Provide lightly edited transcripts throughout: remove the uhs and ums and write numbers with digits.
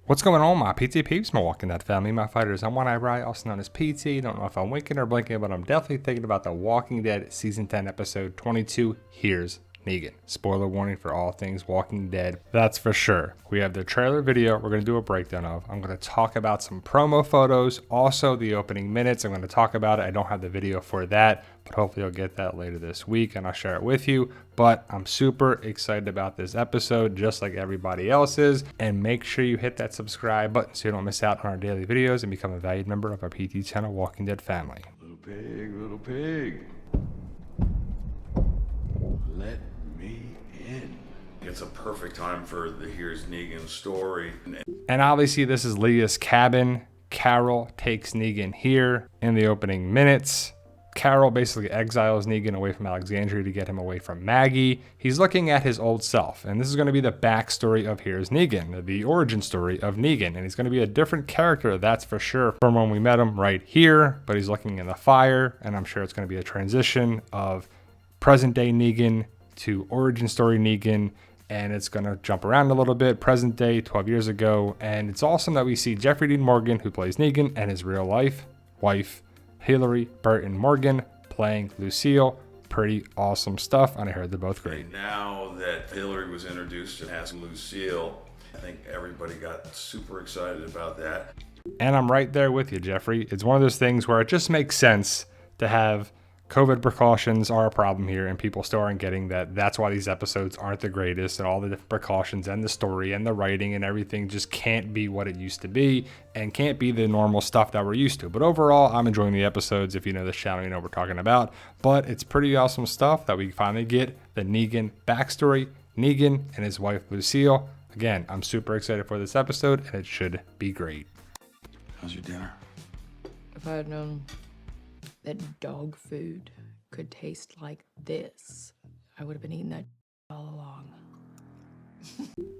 What's going on, my PT peeps, my Walking Dead family, my fighters? I'm One Eye Bri, also known as PT. Don't know if I'm winking or blinking, but I'm definitely thinking about The Walking Dead Season 10, Episode 22, Here's Negan. Spoiler warning for all things Walking Dead, that's for sure. We have the trailer video we're going to do a breakdown of. I'm going to talk about some promo photos, also the opening minutes. I'm going to talk about it. I don't have the video for that, but hopefully I'll get that later this week and I'll share it with you. But I'm super excited about this episode, just like everybody else is. And make sure you hit that subscribe button so you don't miss out on our daily videos and become a valued member of our PT channel Walking Dead family. Little pig, let me in. It's a perfect time for the Here's Negan story. And obviously this is Leah's cabin. Carol takes Negan here in the opening minutes. Carol basically exiles Negan away from Alexandria to get him away from Maggie. He's looking at his old self, and this is going to be the backstory of Here's Negan, the origin story of Negan, and he's going to be a different character, that's for sure, from when we met him right here, but he's looking in the fire, and I'm sure it's going to be a transition of present-day Negan to origin story Negan, and it's going to jump around a little bit, present day, 12 years ago, and it's awesome that we see Jeffrey Dean Morgan, who plays Negan, and his real life wife, Hillary Burton Morgan, playing Lucille. Pretty awesome stuff, and I heard they're both great. And now that Hillary was introduced and has Lucille, I think everybody got super excited about that. And I'm right there with you, Jeffrey. It's one of those things where it just makes sense to have COVID precautions are a problem here, and people still aren't getting that. That's why these episodes aren't the greatest, and all the different precautions and the story and the writing and everything just can't be what it used to be and can't be the normal stuff that we're used to. But overall, I'm enjoying the episodes. If you know this channel, you know what we're talking about. But it's pretty awesome stuff that we finally get the Negan backstory, Negan and his wife Lucille. Again, I'm super excited for this episode, and it should be great. How's your dinner? If I had known that dog food could taste like this, I would have been eating that all along.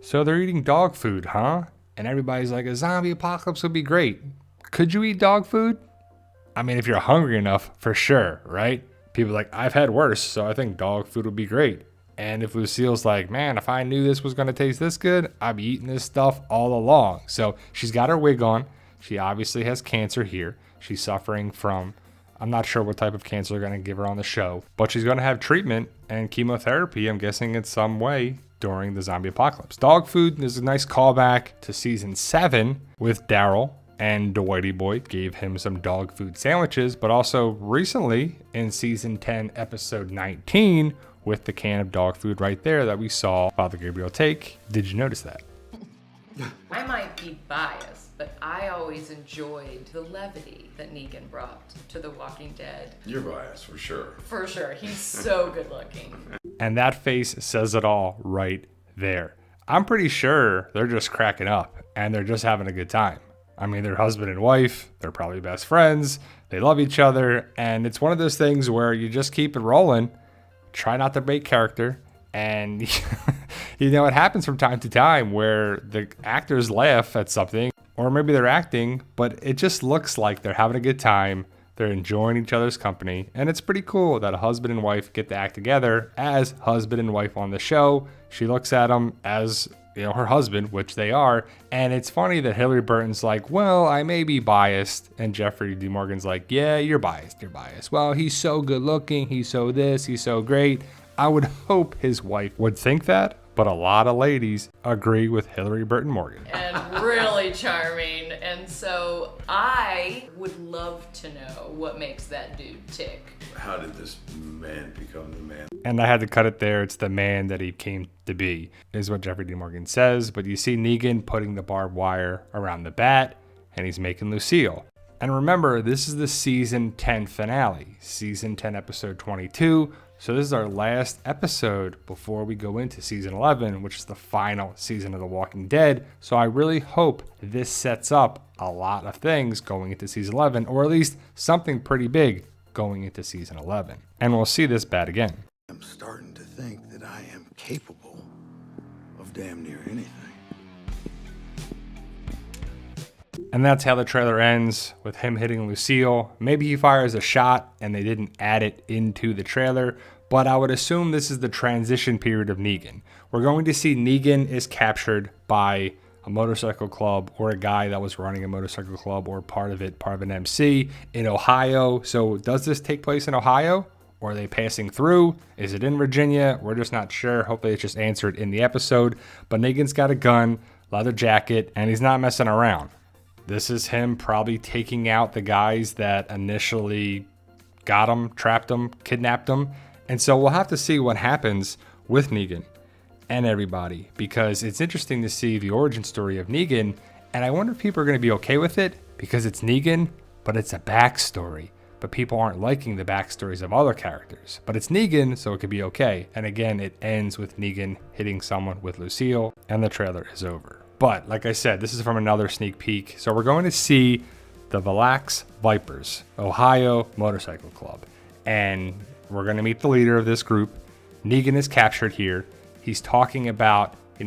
So they're eating dog food, huh? And everybody's like, a zombie apocalypse would be great. Could you eat dog food? I mean, if you're hungry enough, for sure, right? People are like, I've had worse, so I think dog food would be great. And if Lucille's like, man, if I knew this was going to taste this good, I'd be eating this stuff all along. So she's got her wig on. She obviously has cancer here. She's suffering from, I'm not sure what type of cancer they're going to give her on the show, but she's going to have treatment and chemotherapy, I'm guessing, in some way during the zombie apocalypse. Dog food is a nice callback to season 7 with Daryl, and the Whitey Boy gave him some dog food sandwiches, but also recently in season 10, episode 19, with the can of dog food right there that we saw Father Gabriel take. Did you notice that? I might be biased, but I always enjoyed the levity that Negan brought to The Walking Dead. You're biased, for sure. For sure, he's so good looking. And that face says it all right there. I'm pretty sure they're just cracking up and they're just having a good time. I mean, they're husband and wife. They're probably best friends. They love each other. And it's one of those things where you just keep it rolling. Try not to break character. And, you know, it happens from time to time where the actors laugh at something, or maybe they're acting, but it just looks like they're having a good time. They're enjoying each other's company. And it's pretty cool that a husband and wife get to act together as husband and wife on the show. She looks at him as, you know, her husband, which they are. And it's funny that Hillary Burton's like, well, I may be biased. And Jeffrey D. Morgan's like, yeah, you're biased. You're biased. Well, he's so good looking. He's so this. He's so great. I would hope his wife would think that, but a lot of ladies agree with Hillary Burton Morgan. And really charming. And so I would love to know what makes that dude tick. How did this man become the man? And I had to cut it there. It's the man that he came to be, is what Jeffrey D. Morgan says. But you see Negan putting the barbed wire around the bat, and he's making Lucille. And remember, this is the season 10 finale, season 10, episode 22. So this is our last episode before we go into season 11, which is the final season of The Walking Dead. So I really hope this sets up a lot of things going into season 11, or at least something pretty big going into season 11. And we'll see this bat again. I'm starting to think that I am capable of damn near anything. And that's how the trailer ends, with him hitting Lucille. Maybe he fires a shot and they didn't add it into the trailer, but I would assume this is the transition period of Negan. We're going to see Negan is captured by a motorcycle club or a guy that was running a motorcycle club or part of an MC in Ohio. So does this take place in Ohio? Or are they passing through? Is it in Virginia? We're just not sure. Hopefully it's just answered in the episode. But Negan's got a gun, leather jacket, and he's not messing around. This is him probably taking out the guys that initially got him, trapped him, kidnapped him. And so we'll have to see what happens with Negan and everybody, because it's interesting to see the origin story of Negan. And I wonder if people are going to be okay with it because it's Negan, but it's a backstory. But people aren't liking the backstories of other characters. But it's Negan, so it could be okay. And again, it ends with Negan hitting someone with Lucille, and the trailer is over. But like I said, this is from another sneak peek. So we're going to see the Valax Vipers, Ohio Motorcycle Club. And we're going to meet the leader of this group. Negan is captured here. He's talking about, you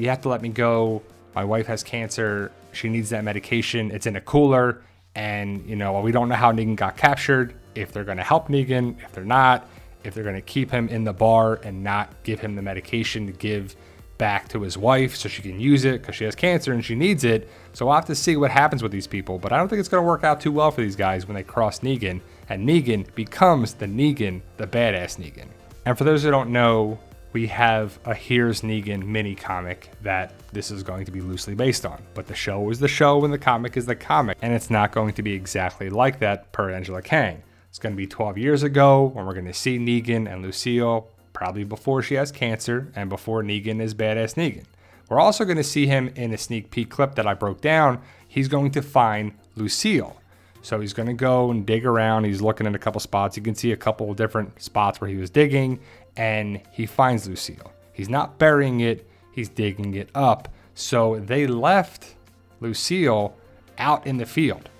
have to let me go. My wife has cancer. She needs that medication. It's in a cooler. And, we don't know how Negan got captured, if they're going to help Negan, if they're not, if they're going to keep him in the bar and not give him the medication to give back to his wife so she can use it because she has cancer and she needs it. So we'll have to see what happens with these people. But I don't think it's going to work out too well for these guys when they cross Negan. And Negan becomes the badass Negan. And for those who don't know, we have a Here's Negan mini comic that this is going to be loosely based on. But the show is the show and the comic is the comic. And it's not going to be exactly like that per Angela Kang. It's going to be 12 years ago when we're going to see Negan and Lucille, probably before she has cancer and before Negan is badass Negan. We're also going to see him in a sneak peek clip that I broke down. He's going to find Lucille. So he's going to go and dig around. He's looking at a couple spots. You can see a couple of different spots where he was digging, and he finds Lucille. He's not burying it. He's digging it up. So they left Lucille out in the field,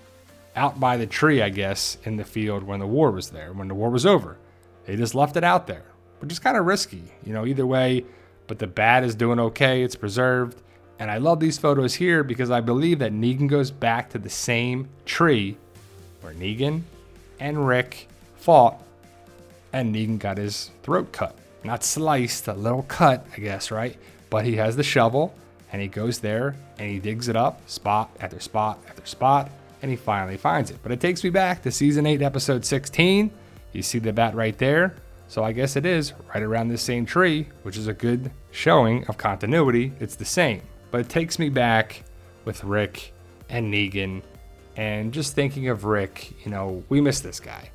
out by the tree, I guess, in the field when the war was there, when the war was over. They just left it out there, which is kind of risky, either way. But the bat is doing okay. It's preserved. And I love these photos here because I believe that Negan goes back to the same tree where Negan and Rick fought, and Negan got his throat cut. Not sliced, a little cut, I guess, right? But he has the shovel, and he goes there, and he digs it up, spot after spot after spot, and he finally finds it. But it takes me back to Season 8, Episode 16. You see the bat right there. So I guess it is right around this same tree, which is a good showing of continuity. It's the same. But it takes me back with Rick and Negan. And just thinking of Rick, we miss this guy.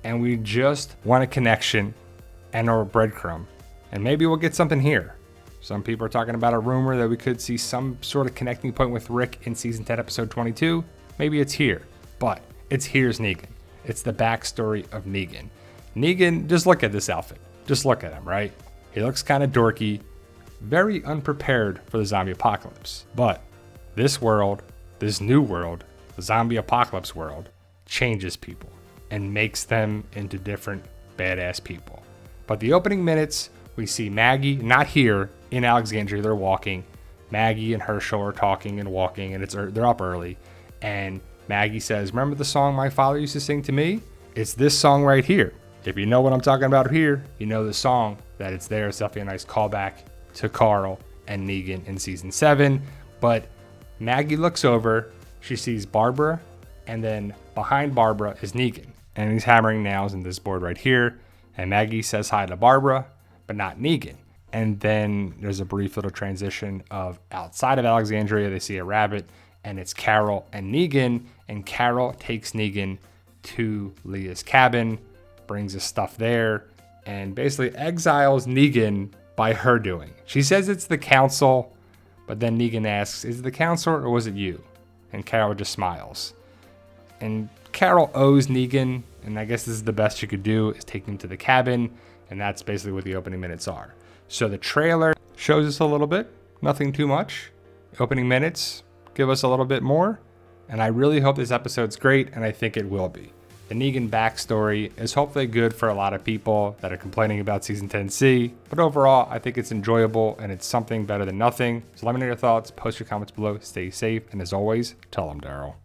And we just want a connection and or a breadcrumb. And maybe we'll get something here. Some people are talking about a rumor that we could see some sort of connecting point with Rick in Season 10, Episode 22. Maybe it's here. But it's Here's Negan. It's the backstory of Negan. Negan, just look at this outfit. Just look at him, right? He looks kind of dorky. Very unprepared for the zombie apocalypse. But this world, this new world, the zombie apocalypse world, changes people and makes them into different badass people. But the opening minutes, we see Maggie, not here, in Alexandria, they're walking. Maggie and Herschel are talking and walking, and they're up early. And Maggie says, remember the song my father used to sing to me? It's this song right here. If you know what I'm talking about here, you know the song, that it's there. It's definitely a nice callback to Carl and Negan in Season 7. But Maggie looks over, she sees Barbara, and then behind Barbara is Negan. And he's hammering nails in this board right here. And Maggie says hi to Barbara, but not Negan. And then there's a brief little transition of outside of Alexandria, they see a rabbit, and it's Carol and Negan. And Carol takes Negan to Leah's cabin, brings his stuff there, and basically exiles Negan by her doing. She says it's the council, but then Negan asks, is it the council or was it you? And Carol just smiles. And Carol owes Negan, and I guess this is the best you could do, is take him to the cabin, and that's basically what the opening minutes are. So the trailer shows us a little bit, nothing too much. Opening minutes give us a little bit more, and I really hope this episode's great, and I think it will be. The Negan backstory is hopefully good for a lot of people that are complaining about Season 10C, but overall, I think it's enjoyable and it's something better than nothing. So let me know your thoughts, post your comments below, stay safe, and as always, tell them Daryl.